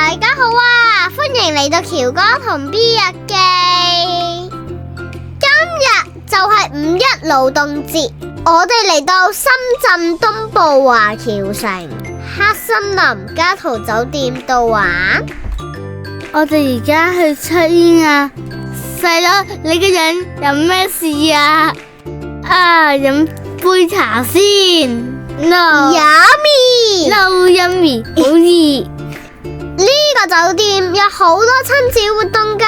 大家好啊，歡迎嚟到喬哥同 B 日記。今日就係5·1勞動節，我哋嚟到深圳東部華僑城黑森林嘉圖酒店度玩。我哋而家去出煙啊！細佬，你個樣有咩事啊？飲杯茶先。No Yummy， yummy， 好熱。呢個酒店有好多親子活動㗎，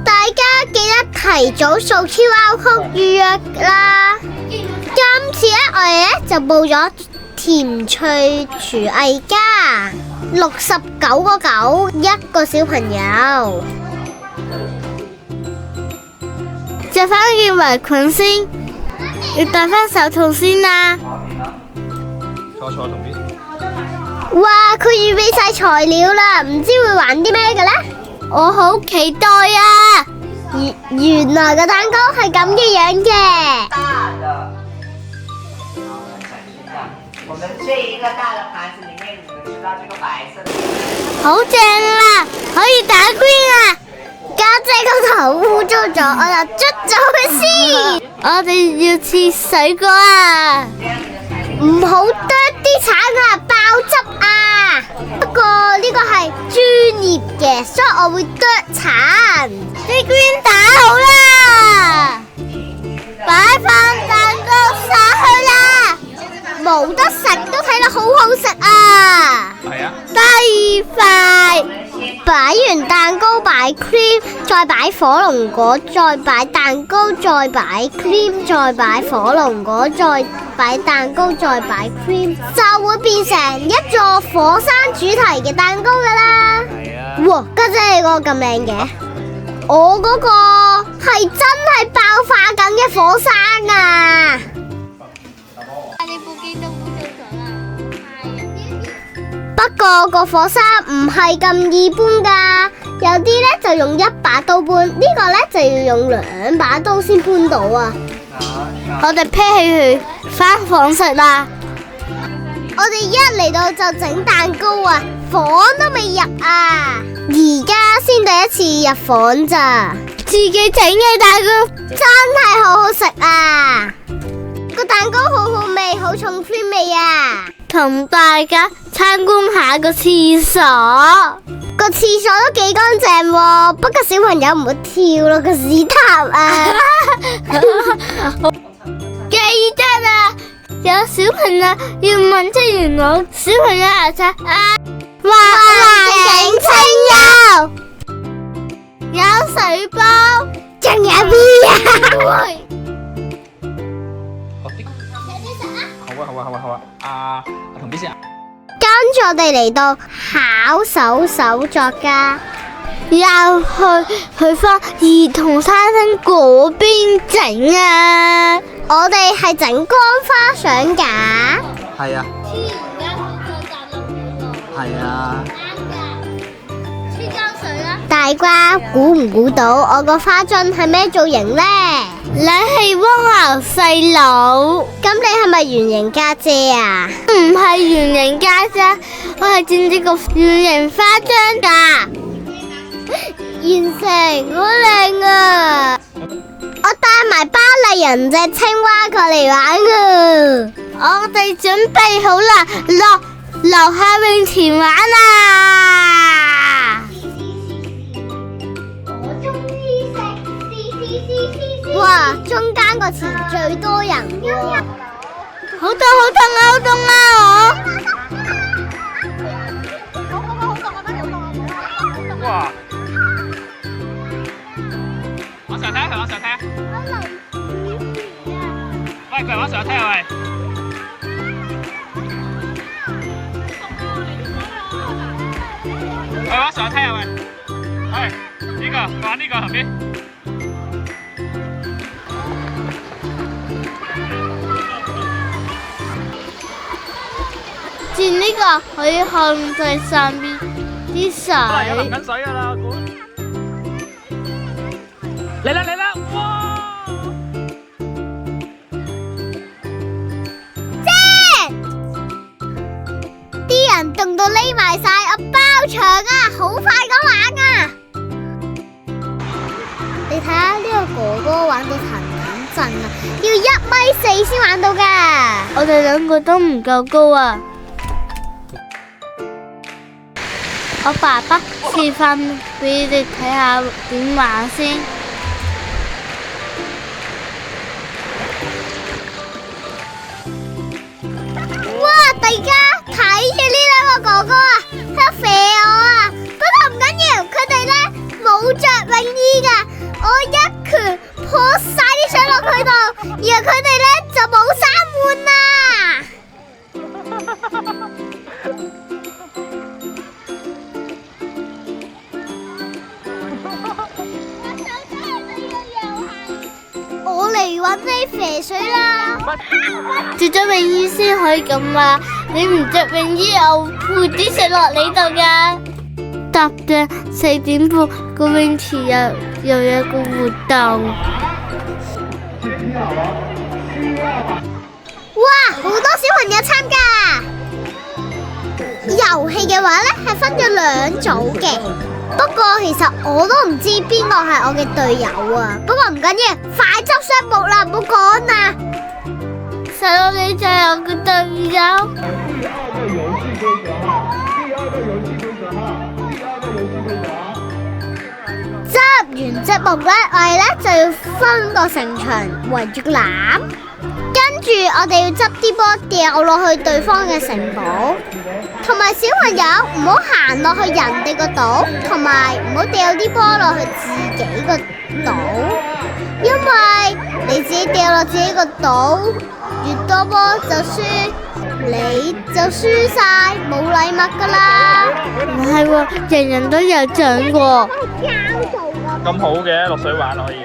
大家記得提早掃 QR code 預約啦。今次我哋就報咗甜趣廚藝家，69.9一個小朋友。着翻件圍裙先，要戴翻手套先啦。錯同邊？哇！佢預備晒材料啦，唔知會玩啲咩嘅呢？我好期待啊！原來個蛋糕係咁嘅樣嘅。大的，好，我们展示一下。我们这一个大的盘子里面，你们知道这个白色的？好正啊！可以打 green 啊！家姐個頭污糟咗，我就捽咗佢先。我哋要切水果啊！唔好剁啲橙啊，爆汁啊！不過呢個係專業嘅，所以我會剁橙。啲 green 打好啦，擺放蛋糕上去啦，冇得食都睇得好好食啊！係啊，低塊。擺完蛋糕擺 cream， 再擺火龍果，再擺蛋糕，再擺 cream， 再擺火龍果，再擺蛋糕，再擺 cream， 就會變成一座火山主題嘅蛋糕噶啦。係啊。哇，家姐你嗰個咁靚嘅，我嗰個係真係爆發緊嘅火山啊！你部機都污糟咗啦。不過個火山唔係咁易搬噶，有啲呢就用一把刀搬，呢個呢就要用2把刀先搬到啊！我哋披起佢返房食啦。我哋一嚟到就整蛋糕啊，房都未入啊，而家先第一次入房咋，自己整嘅蛋糕真係好好食啊！個蛋糕好好味，好重 cream 味啊！同大家參觀下個廁所。個廁所都幾乾淨喎，不過小朋友唔好跳落個屎塔啊！記得啊，有小朋友要問職員攞小朋友牙刷啊，環境清幽，有水煲，仲有 B 啊！好啊。阿同邊先啊？跟住我哋嚟到巧手手作家，又去翻兒童餐廳嗰邊整啊！我哋係整光花相架。係啊。係啊。黐膠水啦！大家估唔估到我個花樽係咩造型呢？你係蝸牛細佬，咁你係咪圓形家姐啊？唔係圓形家姐，我係整呢個圓形花樽㗎。完成，好靚啊！我帶埋巴黎人隻青蛙過嚟玩啊！我哋準備好啦，落樓下泳池玩啦！我中意食哇，中間個池最多人喎！好凍啊！好凍啊！哇！往上睇，往上睇。喂，佢往上睇啊喂！佢往上睇啊喂！係呢個，玩呢個後邊。轉呢個可以控制上面啲水。有淋緊水㗎啦，我估。嚟啦！哇！啲人凍到匿埋晒，我包場啊！快咁玩啊！你睇下呢個哥哥玩到騰騰震啊，要1.4米先玩到噶。我哋兩個都唔夠高啊！我爸爸示範俾你哋睇下點玩先。哇！大家睇住呢兩個哥哥啊，喺度射我啊！不過唔緊要，佢哋咧冇着泳衣噶，我一拳潑晒啲水落佢度，然後佢哋咧就冇衫換啦。我嚟揾你肥水啦！着咗泳衣先可以咁啊！你唔着泳衣，我潑啲水落你度噶。搭正4點半個泳池又有個活動。哇！好多小朋友參加。遊戲嘅話呢，係分咗2組嘅。不過其實我都唔知邊個係我嘅隊友啊。不過唔緊要，快執雙目啦，唔好講啦。細佬，你就係我嘅隊友。執完積木呢，我哋呢就要分個城牆圍住個籃，跟住我哋要執啲波掉落去對方嘅城堡，同埋小朋友唔好行落去人哋個島，同埋唔好掉啲波落去自己個島，因為你自己掉落自己個島，越多波就輸，你就輸晒，冇禮物噶啦。唔係喎，人人都有獎喎。咁好嘅，落水玩可以。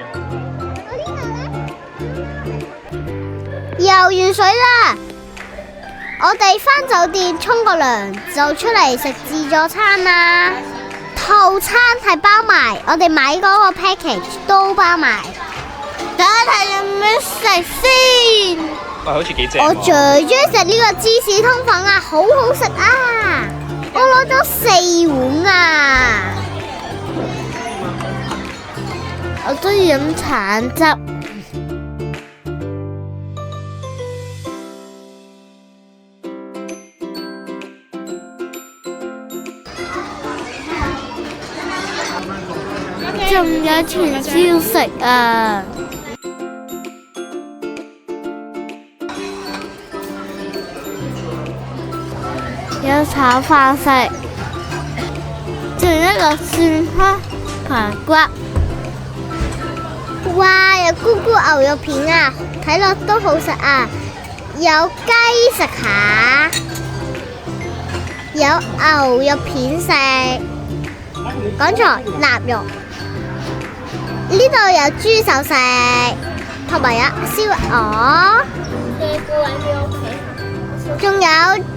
游完水啦，我哋返酒店沖個涼就出嚟食自助餐啦。套餐係包埋，我哋買嗰個 package 都包埋。睇睇有咩食先。喂，好似幾正喎。我最中意食呢個芝士通粉啊，好好食啊！我攞咗4碗啊！我中意飲橙汁。仲有串燒食啊！有炒飯食，仲有一個蒜香排骨。哇！有咕咕牛肉片啊，睇落都好食啊！有雞食下，有牛肉片食，講錯，臘肉。呢度有豬手食，同埋有燒鵝，仲有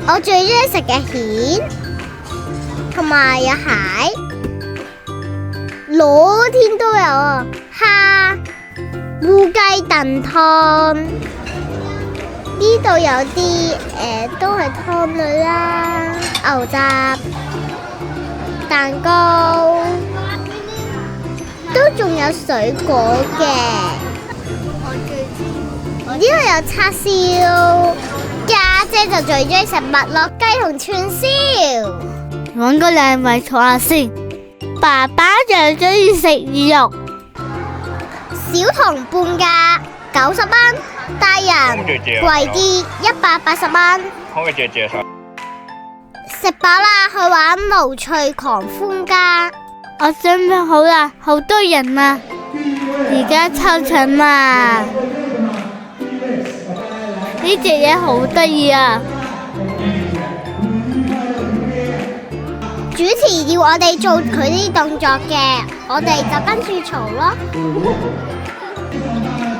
我最中意食嘅蜆，同埋有蟹，裸天都有啊！蝦、烏雞燉湯，呢度有啲都係湯類啦，牛雜、蛋糕，都仲有水果嘅。呢度有叉燒，家姐就最中意食麥樂雞同串燒。搵個靚位坐下先。爸爸就中意食肉。小童半價90蚊，大人貴啲180蚊。空嘅姐上。食飽啦，去玩勞趣狂歡家。我準備好啦，好多人啊！而家抽獎啦！呢隻嘢好得意啊！主持要我哋做佢啲動作嘅，我哋就跟住嘈咯。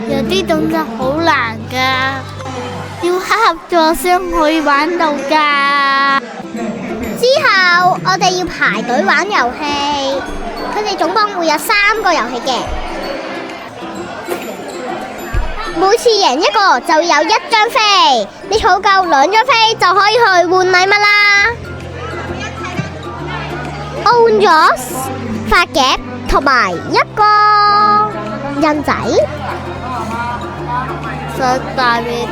有啲動作好難噶，要合作先可以玩到噶。之後我哋要排隊玩遊戲，佢哋總共會有3個遊戲嘅，每次贏一個就有1張飛，你儲夠2張飛就可以去換禮物啦。own 咗發夾同埋一個印仔，想帶俾你睇。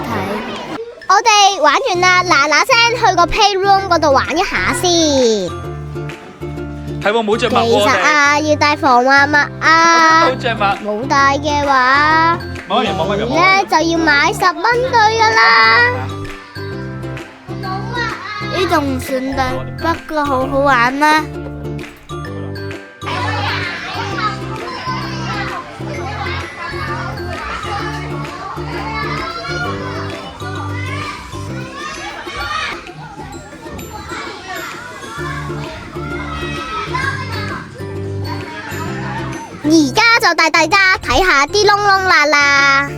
我哋玩完啦，嗱嗱聲去個 playroom 嗰度玩一下先。係喎，冇隻其襪喎。實啊，要帶防滑襪啊，冇隻襪。冇帶嘅話，冇乜嘢，冇乜嘢。咧就要買10蚊對噶啦。呢度唔算大，不過好好玩啦。而家就帶大家睇下啲窿窿罅罅，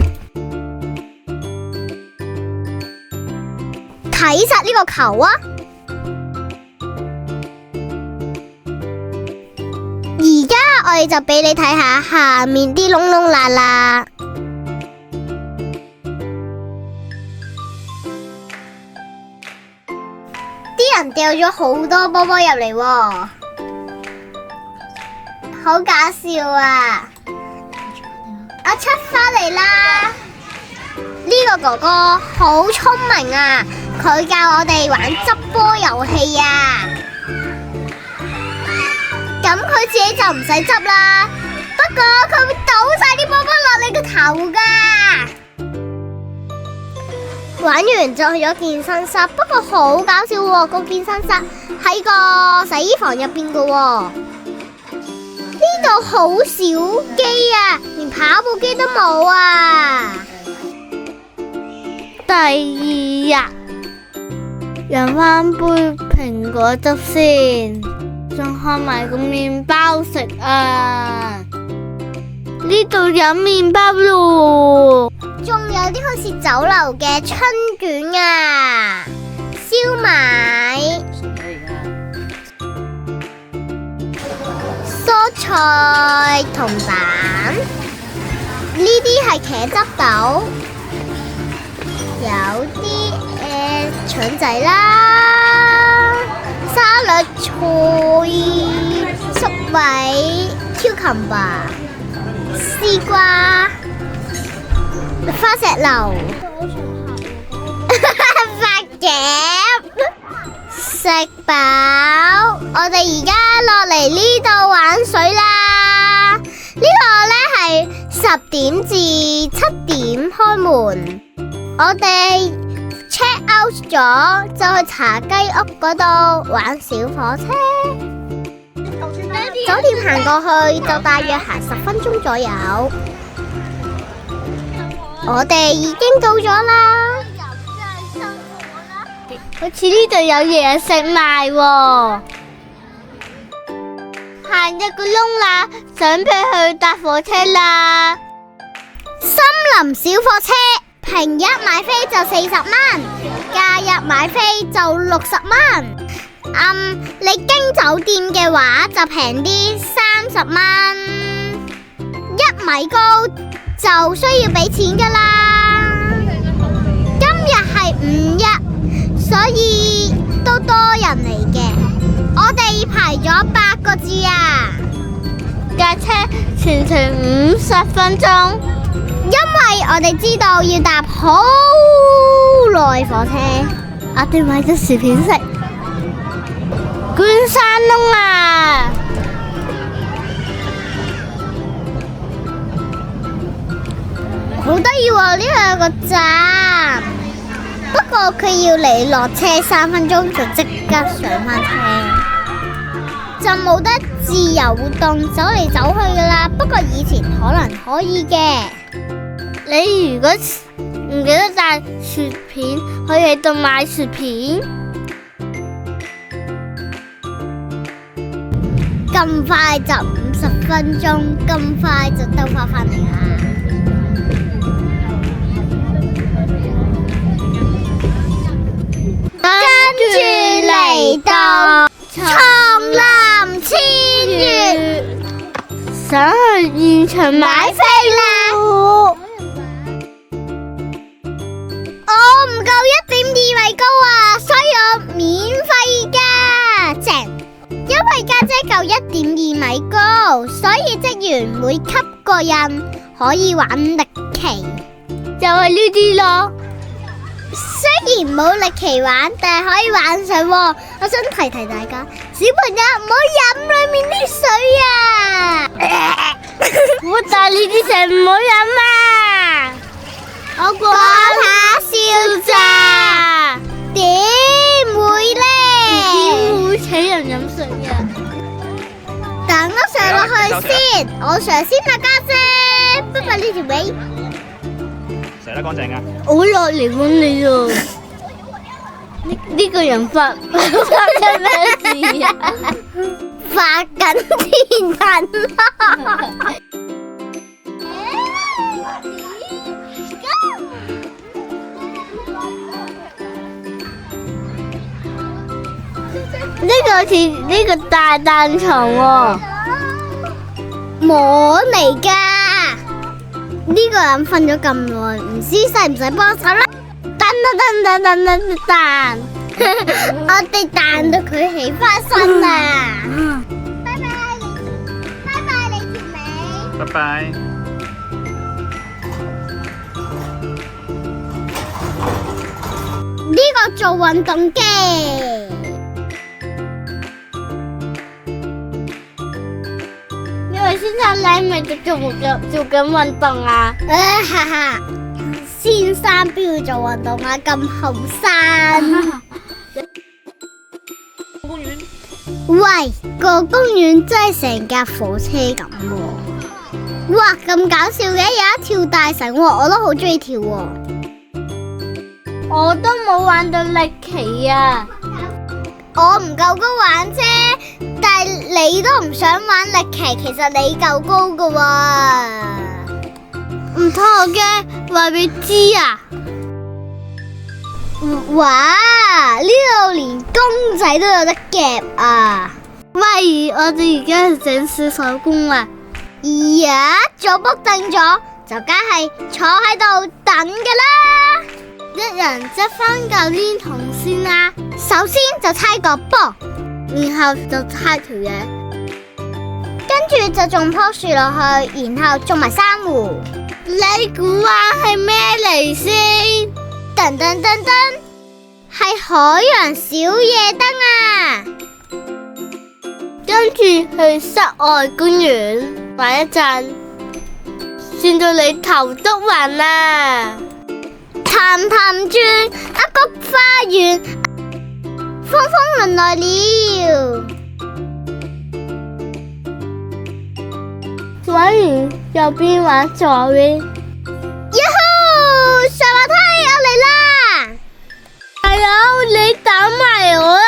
睇實呢個球啊！而家我哋就俾你睇下下面啲窿窿罅罅。啲人掉咗好多波波入嚟喎。好搞笑啊！我出返嚟啦！呢個哥哥好聰明啊，佢教我哋玩執波遊戲啊。咁佢自己就唔使執啦，不過佢會倒晒啲波波落你個頭噶。玩完就去咗健身室，不過好搞笑喎，個健身室喺個洗衣房入邊噶喎。呢度好少機啊，連跑步機都冇啊！第二日，飲返杯蘋果汁先，仲開埋個麵包食啊！呢度有麵包咯，仲有啲好似酒樓嘅春卷啊，燒賣。蔬菜同蛋，呢啲係茄汁豆，有啲腸仔啦，沙律菜、粟米、cucumber、絲瓜、花石榴、發夾。食飽，我哋而家落嚟呢度玩水啦。呢個呢係10點至7點開門，我哋 check out 咗就去茶雞屋嗰度玩小火車。酒店行過去就大約行10分鐘左右，我哋已經到咗啦。好似呢度有嘢食賣喎，行一個窿啦，準備去搭火車啦。森林小火車平日買飛就40蚊，假日買飛就60蚊。你經酒店嘅話就平啲30蚊。1米高就需要俾錢噶啦。今日係5日，所以都多人嚟嘅。我哋排咗8個字啊，架車全程50分鐘，因為我哋知道要搭好耐火車。我哋買咗薯片食。觀山窿啊！好得意喎，呢度有個站，不過佢要你落車3分鐘就即刻上返車，就冇得自由活動走嚟走去噶啦。不過以前可能可以嘅。你如果唔記得帶薯片，可以喺度買薯片。咁快就50分鐘，咁快就兜返嚟啦。跟住嚟到叢林千月，想去現場買飛啦！我唔夠1.2米高啊，所以我免費㗎，正。因為家姐1.2米高，所以職員每級個人可以玩歷奇。就係呢啲咯。雖然冇歷奇玩，但係可以玩水喎。我想提提大家，小朋友唔好飲裏面啲水啊！我帶呢啲水唔好飲啊！我講下笑咋？點會呢？點會請人飲水啊？等我上落去先，我上先啦，家姐。拜拜呢條尾。洗得乾淨啊！我落嚟揾你喎。呢個人發生咩事啊？發緊天噴咯！呢個似呢個大彈床喎。我嚟噶，呢個人瞓咗咁耐，唔知使唔使幫手啦？彈，我哋彈到佢起翻身啦！拜拜，拜拜你條尾。拜拜。呢個做運動機。因為先生你咪做緊運動啊？哈哈，先生邊要做運動啊？咁後生。公園。喂，個公園真係成架火車咁喎！哇，咁搞笑嘅，有一跳大繩喎，我都好中意跳喎。我都冇玩到歷奇啊！我唔夠高玩啫，但係你都唔想玩歷奇，其實你夠高噶喎。唔拖我嘅，話俾你知啊！哇，呢度連公仔都有得夾啊！喂，我哋而家係整小手工啊！呀，早 book 定咗，就梗係坐喺度等噶啦。一人執翻嚿黏筒先啦。首先就猜個波，然後就猜條嘢，跟住就種棵樹落去，然後種埋珊瑚。你估下係咩嚟先？噔噔噔噔，係海洋小夜燈啊！跟住去室外公園玩一陣，轉到你頭都暈啦！氹氹轉，一菊花園，風風輪來了。玩完右邊玩左邊。呀呼！上滑梯，我嚟啦！大佬，你打埋我啦！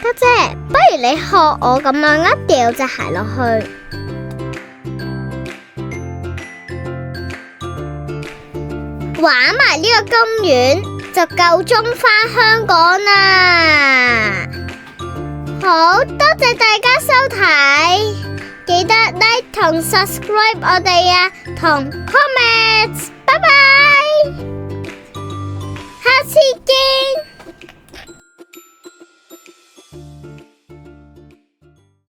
家姐，不如你學我咁樣一掉隻鞋落去。玩埋呢個公園就夠鐘返香港啦！好多謝大家收睇，記得 like 同 subscribe 我哋啊，同 comments，拜拜，下次見。